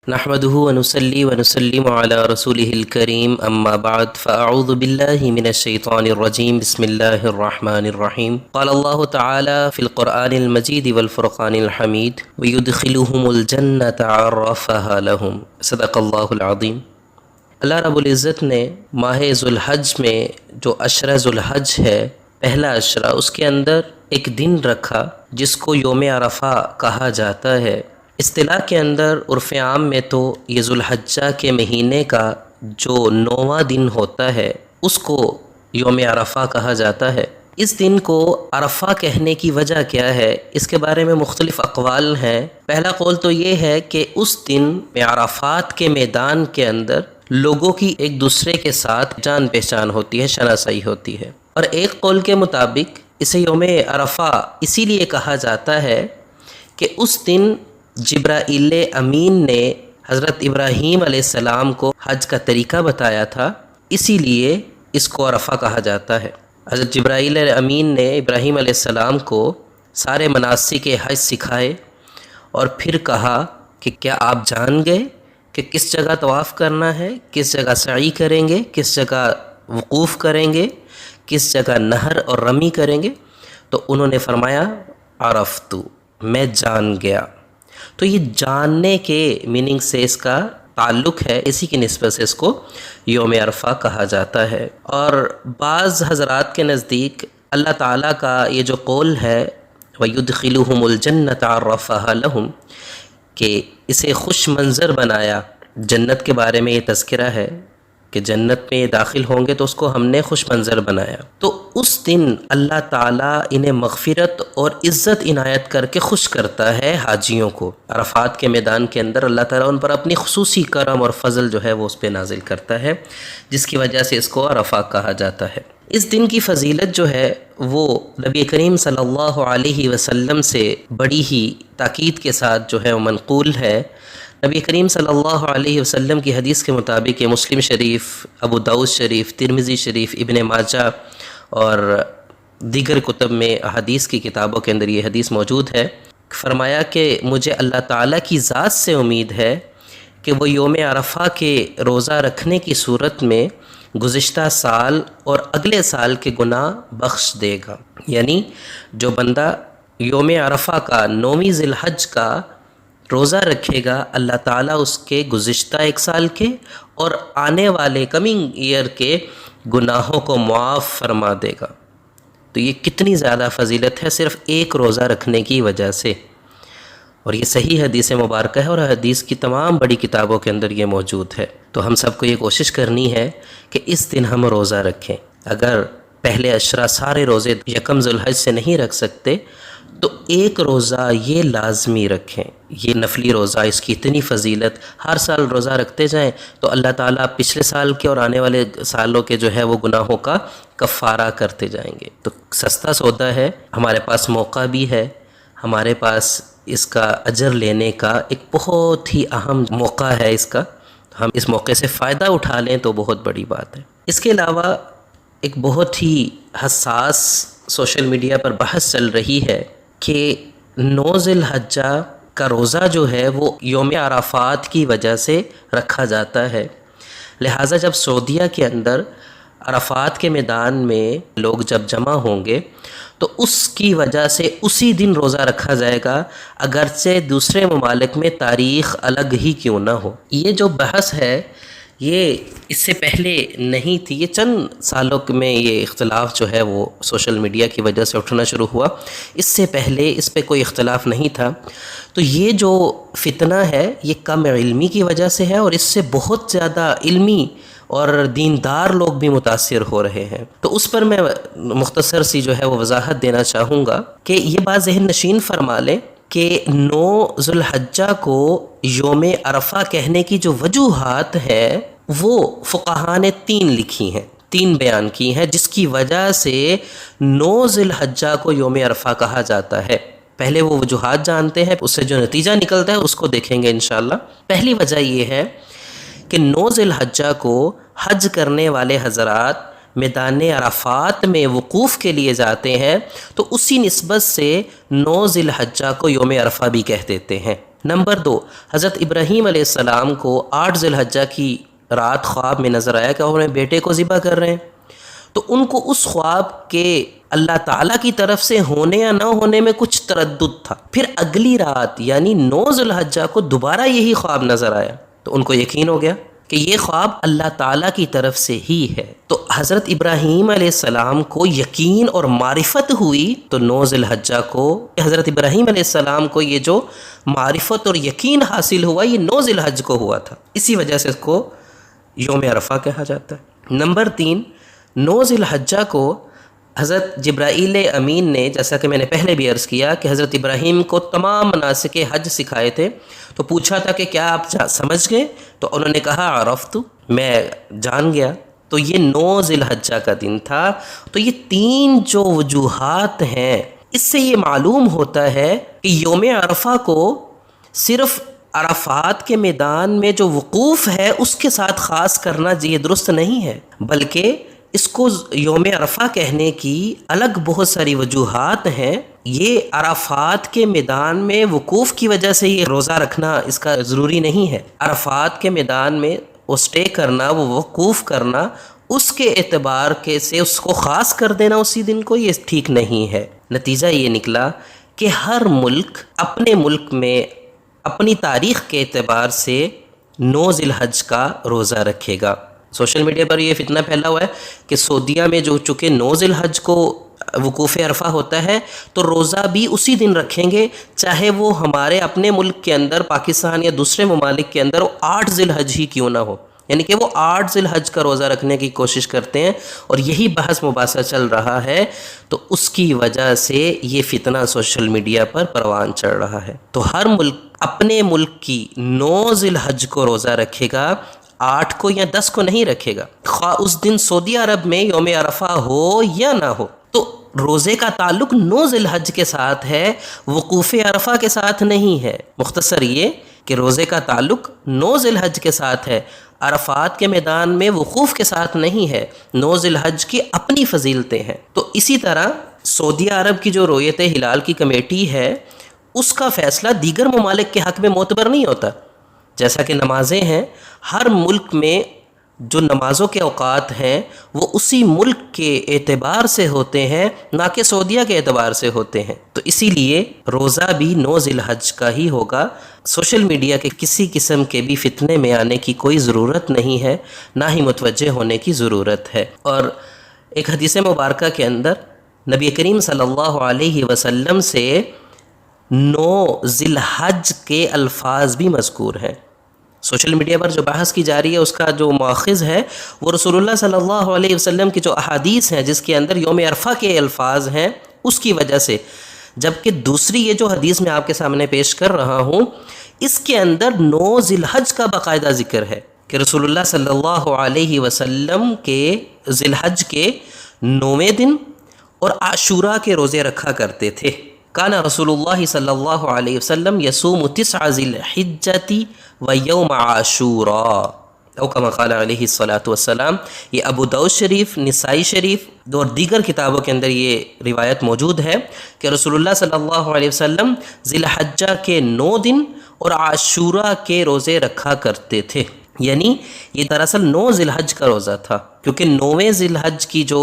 نحمده ونصلي ونسلم على رسوله الكريم اما بعد فاعوذ بالله من الشيطان الرجيم بسم الله الرحمن الرحيم قال الله تعالى في القرآن المجيد والفرقان الحميد ويدخلهم الجنة عرفها لهم صدق الله العظيم۔ اللہ رب العزت نے ماہ ذوالحج میں جو عشرہ ذوالحج ہے، پہلا عشرہ، اس کے اندر ایک دن رکھا جس کو یوم عرفہ کہا جاتا ہے۔ اصطلاح کے اندر عرف عام میں تو یہ ذوالحجہ کے مہینے کا جو 9واں دن ہوتا ہے اس کو یوم عرفہ کہا جاتا ہے۔ اس دن کو عرفہ کہنے کی وجہ کیا ہے، اس کے بارے میں مختلف اقوال ہیں۔ پہلا قول تو یہ ہے کہ اس دن عرفات کے میدان کے اندر لوگوں کی ایک دوسرے کے ساتھ جان پہچان ہوتی ہے، شناسائی ہوتی ہے، اور ایک قول کے مطابق اسے یوم عرفہ اسی لیے کہا جاتا ہے کہ اس دن جبرائیل امین نے حضرت ابراہیم علیہ السلام کو حج کا طریقہ بتایا تھا، اسی لیے اس کو عرفہ کہا جاتا ہے۔ حضرت جبرائیل امین نے ابراہیم علیہ السلام کو سارے مناسک حج سکھائے اور پھر کہا کہ کیا آپ جان گئے کہ کس جگہ طواف کرنا ہے، کس جگہ سعی کریں گے، کس جگہ وقوف کریں گے، کس جگہ نہر اور رمی کریں گے؟ تو انہوں نے فرمایا عرفتو، میں جان گیا۔ تو یہ جاننے کے میننگ سے اس کا تعلق ہے، اسی کی نسبت سے اس کو یوم عرفہ کہا جاتا ہے۔ اور بعض حضرات کے نزدیک اللہ تعالیٰ کا یہ جو قول ہے وَيُدْخِلُهُمُ الْجَنَّةَ عَرَّفَهَا لَهُمْ، کہ اسے خوش منظر بنایا، جنت کے بارے میں یہ تذکرہ ہے کہ جنت میں داخل ہوں گے تو اس کو ہم نے خوش منظر بنایا، تو اس دن اللہ تعالیٰ انہیں مغفرت اور عزت عنایت کر کے خوش کرتا ہے حاجیوں کو۔ عرفات کے میدان کے اندر اللہ تعالیٰ ان پر اپنی خصوصی کرم اور فضل جو ہے وہ اس پہ نازل کرتا ہے، جس کی وجہ سے اس کو عرفہ کہا جاتا ہے۔ اس دن کی فضیلت جو ہے وہ نبی کریم صلی اللہ علیہ وسلم سے بڑی ہی تاکید کے ساتھ جو ہے وہ منقول ہے۔ نبی کریم صلی اللہ علیہ وسلم کی حدیث کے مطابق یہ مسلم شریف، ابو داؤد شریف، ترمذی شریف، ابن ماجہ اور دیگر کتب میں حدیث کی کتابوں کے اندر یہ حدیث موجود ہے۔ فرمایا کہ مجھے اللہ تعالیٰ کی ذات سے امید ہے کہ وہ یوم عرفہ کے روزہ رکھنے کی صورت میں گزشتہ سال اور اگلے سال کے گناہ بخش دے گا۔ یعنی جو بندہ یوم عرفہ کا 9ویں ذی الحج کا روزہ رکھے گا، اللہ تعالیٰ اس کے گزشتہ ایک سال کے اور آنے والے کمنگ ایئر کے گناہوں کو معاف فرما دے گا۔ تو یہ کتنی زیادہ فضیلت ہے صرف ایک روزہ رکھنے کی وجہ سے، اور یہ صحیح حدیث مبارکہ ہے اور حدیث کی تمام بڑی کتابوں کے اندر یہ موجود ہے۔ تو ہم سب کو یہ کوشش کرنی ہے کہ اس دن ہم روزہ رکھیں۔ اگر پہلے عشرہ سارے روزے یکم ذوالحج سے نہیں رکھ سکتے تو ایک روزہ یہ لازمی رکھیں، یہ نفلی روزہ، اس کی اتنی فضیلت، ہر سال روزہ رکھتے جائیں تو اللہ تعالیٰ پچھلے سال کے اور آنے والے سالوں کے جو ہے وہ گناہوں کا کفارہ کرتے جائیں گے۔ تو سستا سودا ہے، ہمارے پاس موقع بھی ہے، ہمارے پاس اس کا اجر لینے کا ایک بہت ہی اہم موقع ہے، اس کا ہم اس موقع سے فائدہ اٹھا لیں تو بہت بڑی بات ہے۔ اس کے علاوہ ایک بہت ہی حساس سوشل میڈیا پر بحث چل رہی ہے کہ 9 ذی الحجہ کا روزہ جو ہے وہ یوم عرفات کی وجہ سے رکھا جاتا ہے، لہٰذا جب سعودیہ کے اندر عرفات کے میدان میں لوگ جب جمع ہوں گے تو اس کی وجہ سے اسی دن روزہ رکھا جائے گا، اگرچہ دوسرے ممالک میں تاریخ الگ ہی کیوں نہ ہو۔ یہ جو بحث ہے یہ اس سے پہلے نہیں تھی، یہ چند سالوں میں یہ اختلاف جو ہے وہ سوشل میڈیا کی وجہ سے اٹھنا شروع ہوا، اس سے پہلے اس پہ کوئی اختلاف نہیں تھا۔ تو یہ جو فتنہ ہے یہ کم علمی کی وجہ سے ہے، اور اس سے بہت زیادہ علمی اور دیندار لوگ بھی متاثر ہو رہے ہیں۔ تو اس پر میں مختصر سی جو ہے وہ وضاحت دینا چاہوں گا کہ یہ بات ذہن نشین فرما لیں کہ 9 ذوالحجہ کو یوم عرفہ کہنے کی جو وجوہات ہیں وہ فقہاء نے 3 لکھی ہیں، 3 بیان کی ہیں، جس کی وجہ سے 9 ذی الحجہ کو یوم عرفہ کہا جاتا ہے۔ پہلے وہ وجوہات جانتے ہیں، اس سے جو نتیجہ نکلتا ہے اس کو دیکھیں گے انشاءاللہ۔ پہلی وجہ یہ ہے کہ 9 ذی الحجہ کو حج کرنے والے حضرات میدان عرفات میں وقوف کے لیے جاتے ہیں، تو اسی نسبت سے 9 ذی الحجہ کو یوم عرفہ بھی کہہ دیتے ہیں۔ نمبر 2، حضرت ابراہیم علیہ السلام کو 8 ذی الحجہ کی رات خواب میں نظر آیا کہ وہ اپنے بیٹے کو ذبح کر رہے ہیں، تو ان کو اس خواب کے اللہ تعالیٰ کی طرف سے ہونے یا نہ ہونے میں کچھ تردد تھا۔ پھر اگلی رات یعنی 9 ذی الحجہ کو دوبارہ یہی خواب نظر آیا، تو ان کو یقین ہو گیا کہ یہ خواب اللہ تعالیٰ کی طرف سے ہی ہے۔ تو حضرت ابراہیم علیہ السلام کو یقین اور معرفت ہوئی، تو 9 ذی الحجہ کو حضرت ابراہیم علیہ السلام کو یہ جو معرفت اور یقین حاصل ہوا یہ 9 ذی الحجہ کو ہوا تھا، اسی وجہ سے اس کو یوم عرفہ کہا جاتا ہے۔ نمبر 3، 9 ذی الحجہ کو حضرت جبرائیل امین نے، جیسا کہ میں نے پہلے بھی عرض کیا کہ حضرت ابراہیم کو تمام مناسک حج سکھائے تھے، تو پوچھا تھا کہ کیا آپ سمجھ گئے؟ تو انہوں نے کہا عرفت، میں جان گیا۔ تو یہ 9 ذی الحجہ کا دن تھا۔ تو یہ 3 جو وجوہات ہیں، اس سے یہ معلوم ہوتا ہے کہ یوم عرفہ کو صرف عرفات کے میدان میں جو وقوف ہے اس کے ساتھ خاص کرنا یہ درست نہیں ہے، بلکہ اس کو یوم عرفہ کہنے کی الگ بہت ساری وجوہات ہیں۔ یہ عرفات کے میدان میں وقوف کی وجہ سے یہ روزہ رکھنا اس کا ضروری نہیں ہے۔ عرفات کے میدان میں وہ سٹے کرنا، وہ وقوف کرنا، اس کے اعتبار کے سے اس کو خاص کر دینا اسی دن کو، یہ ٹھیک نہیں ہے۔ نتیجہ یہ نکلا کہ ہر ملک اپنے ملک میں اپنی تاریخ کے اعتبار سے 9 ذی الحجہ کا روزہ رکھے گا۔ سوشل میڈیا پر یہ فتنہ پھیلا ہوا ہے کہ سعودیہ میں جو چونکہ 9 ذی الحجہ کو وقوف عرفہ ہوتا ہے تو روزہ بھی اسی دن رکھیں گے، چاہے وہ ہمارے اپنے ملک کے اندر پاکستان یا دوسرے ممالک کے اندر 8 ذی الحجہ ہی کیوں نہ ہو، یعنی کہ وہ 8 ذی الحجہ کا روزہ رکھنے کی کوشش کرتے ہیں، اور یہی بحث مباحثہ چل رہا ہے۔ تو اس کی وجہ سے یہ فتنہ سوشل میڈیا پر پروان چڑھ رہا ہے۔ تو ہر ملک اپنے ملک کی 9 ذی الحجہ کو روزہ رکھے گا، 8 کو یا 10 کو نہیں رکھے گا، خواہ اس دن سعودی عرب میں یوم عرفہ ہو یا نہ ہو۔ تو روزے کا تعلق 9 ذی الحجہ کے ساتھ ہے، وقوف عرفہ کے ساتھ نہیں ہے۔ مختصر یہ کہ روزے کا تعلق 9 ذی الحجہ کے ساتھ ہے، عرفات کے میدان میں وقوف کے ساتھ نہیں ہے۔ 9 ذی الحجہ کی اپنی فضیلتیں ہیں۔ تو اسی طرح سعودی عرب کی جو رؤیت ہلال کی کمیٹی ہے، اس کا فیصلہ دیگر ممالک کے حق میں معتبر نہیں ہوتا۔ جیسا کہ نمازیں ہیں، ہر ملک میں جو نمازوں کے اوقات ہیں وہ اسی ملک کے اعتبار سے ہوتے ہیں، نہ کہ سعودیہ کے اعتبار سے ہوتے ہیں۔ تو اسی لیے روزہ بھی 9 ذی الحجہ کا ہی ہوگا۔ سوشل میڈیا کے کسی قسم کے بھی فتنے میں آنے کی کوئی ضرورت نہیں ہے، نہ ہی متوجہ ہونے کی ضرورت ہے۔ اور ایک حدیث مبارکہ کے اندر نبی کریم صلی اللہ علیہ وسلم سے 9 ذی الحجہ کے الفاظ بھی مذکور ہیں۔ سوشل میڈیا پر جو بحث کی جا رہی ہے اس کا جو ماخذ ہے وہ رسول اللہ صلی اللہ علیہ وسلم کی جو احادیث ہیں جس کے اندر یوم عرفہ کے الفاظ ہیں اس کی وجہ سے، جبکہ دوسری یہ جو حدیث میں آپ کے سامنے پیش کر رہا ہوں اس کے اندر 9 ذی الحجہ کا باقاعدہ ذکر ہے کہ رسول اللہ صلی اللہ علیہ وسلم کے ذی الحجہ کے 9ویں دن اور عاشوراء کے روزے رکھا کرتے تھے۔ کان رسول اللہ صلی اللہ علیہ وسلم یصوم 9 ذی الحجۃ و یوم عاشوراء او کما قال علیہ الصلاۃ والسلام۔ یہ ابو داؤد شریف، نسائی شریف اور دیگر کتابوں کے اندر یہ روایت موجود ہے کہ رسول اللہ صلی اللہ علیہ وسلم ذی الحجہ کے 9 دن اور عاشوراء کے روزے رکھا کرتے تھے۔ یعنی یہ دراصل 9 ذی الحجہ کا روزہ تھا، کیونکہ 9ویں ذی الحجہ کی جو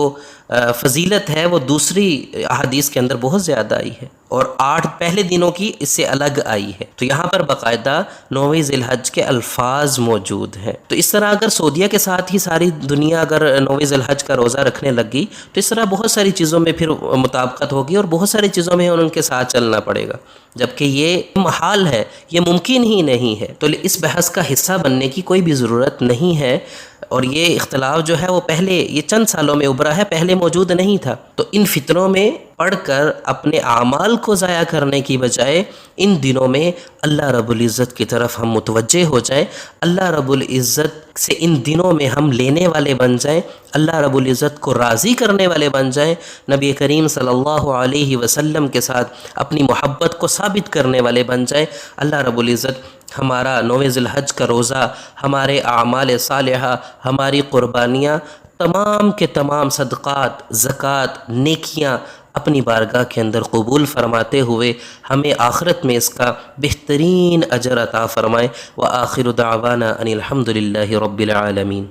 فضیلت ہے وہ دوسری احادیث کے اندر بہت زیادہ آئی ہے، اور 8 پہلے دنوں کی اس سے الگ آئی ہے۔ تو یہاں پر باقاعدہ 9ویں ذی الحجہ کے الفاظ موجود ہیں۔ تو اس طرح اگر سعودیہ کے ساتھ ہی ساری دنیا اگر 9ویں ذی الحجہ کا روزہ رکھنے لگ گئی تو اس طرح بہت ساری چیزوں میں پھر مطابقت ہوگی، اور بہت ساری چیزوں میں ان کے ساتھ چلنا پڑے گا، جبکہ یہ محال ہے، یہ ممکن ہی نہیں ہے۔ تو اس بحث کا حصہ بننے کی کوئی بھی ضرورت نہیں ہے، اور یہ اختلاف جو ہے وہ پہلے یہ چند سالوں میں ابھرا ہے، پہلے موجود نہیں تھا۔ تو ان فتنوں میں پڑھ کر اپنے اعمال کو ضائع کرنے کی بجائے ان دنوں میں اللہ رب العزت کی طرف ہم متوجہ ہو جائیں، اللہ رب العزت سے ان دنوں میں ہم لینے والے بن جائیں، اللہ رب العزت کو راضی کرنے والے بن جائیں، نبی کریم صلی اللہ علیہ وسلم کے ساتھ اپنی محبت کو ثابت کرنے والے بن جائیں۔ اللہ رب العزت ہمارا 9ویں ذی الحجہ کا روزہ، ہمارے اعمال صالحہ، ہماری قربانیاں، تمام کے تمام صدقات، زکوٰۃ، نیکیاں اپنی بارگاہ کے اندر قبول فرماتے ہوئے ہمیں آخرت میں اس کا بہترین اجر عطا فرمائے۔ وآخر دعوانا ان الحمد للہ رب العالمین۔